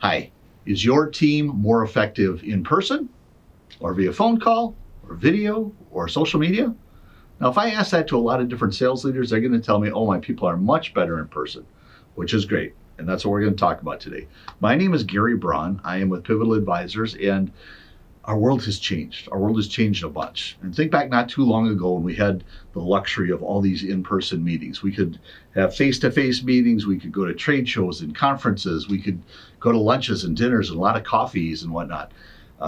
Hi, is your team more effective in person or via phone call or video or social media? Now, if I ask that to a lot of different sales leaders, they're going to tell me, oh, my people are much better in person, which is great. And that's what we're going to talk about today. My name is Gary Braun. I am with Pivotal Advisors, and our world has changed. Our world has changed a bunch. And think back not too long ago when we had the luxury of all these in-person meetings. We could have face-to-face meetings. We could go to trade shows and conferences. We could go to lunches and dinners and a lot of coffees and whatnot.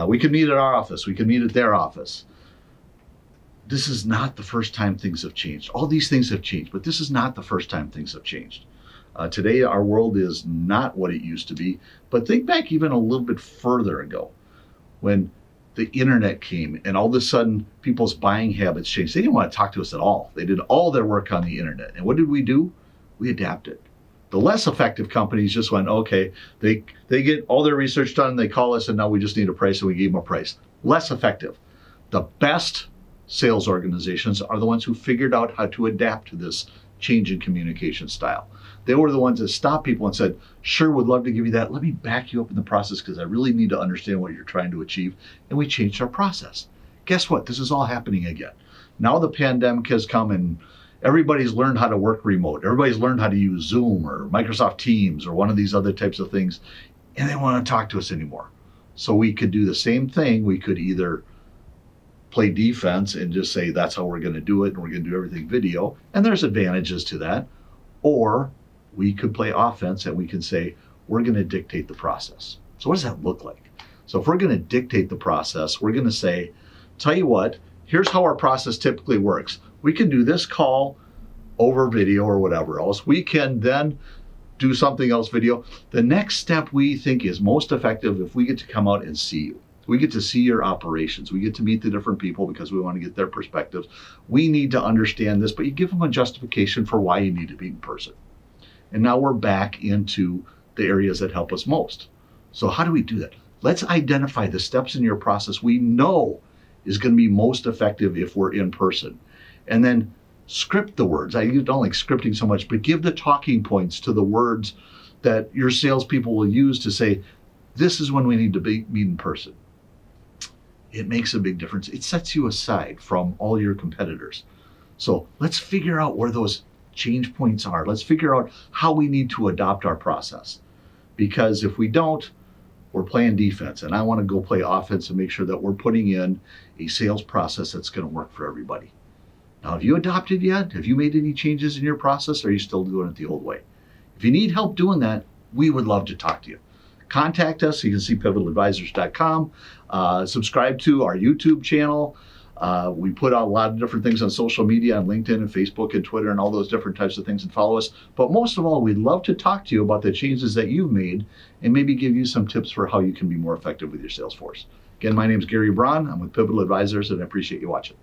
We could meet at our office. We could meet at their office. This is not the first time things have changed. All these things have changed, but this is not the first time things have changed. Today, our world is not what it used to be. But think back even a little bit further ago when the internet came and all of a sudden people's buying habits changed. They didn't want to talk to us at all. They did all their work on the internet. And what did we do? We adapted. The less effective companies just went, okay, they get all their research done, they call us, and now we just need a price, and we gave them a price. Less effective. The best sales organizations are the ones who figured out how to adapt to this change in communication style. They were the ones that stopped people and said, sure, would love to give you that. Let me back you up in the process because I really need to understand what you're trying to achieve. And we changed our process. Guess what? This is all happening again. Now the pandemic has come and everybody's learned how to work remote. Everybody's learned how to use Zoom or Microsoft Teams or one of these other types of things. And they don't want to talk to us anymore. So we could do the same thing. We could either play defense and just say that's how we're going to do it and we're going to do everything video. And there's advantages to that. Or we could play offense and we can say, we're going to dictate the process. So what does that look like? So if we're going to dictate the process, we're going to say, tell you what, here's how our process typically works. We can do this call over video or whatever else. We can then do something else video. The next step we think is most effective if we get to come out and see you. We get to see your operations. We get to meet the different people because we want to get their perspectives. We need to understand this, but you give them a justification for why you need to be in person. And now we're back into the areas that help us most. So how do we do that? Let's identify the steps in your process we know is going to be most effective if we're in person. And then script the words. I don't like scripting so much, but give the talking points to the words that your salespeople will use to say, this is when we need to meet in person. It makes a big difference. It sets you aside from all your competitors. So let's figure out where those change points are. Let's figure out how we need to adopt our process. Because if we don't, we're playing defense. And I want to go play offense and make sure that we're putting in a sales process that's going to work for everybody. Now, have you adopted yet? Have you made any changes in your process? Or are you still doing it the old way? If you need help doing that, we would love to talk to you. Contact us. You can see pivotadvisors.com. Subscribe to our YouTube channel. We put out a lot of different things on social media, on LinkedIn and Facebook and Twitter and all those different types of things, and follow us. But most of all, we'd love to talk to you about the changes that you've made and maybe give you some tips for how you can be more effective with your sales force. Again, my name is Gary Braun. I'm with Pivotal Advisors, and I appreciate you watching.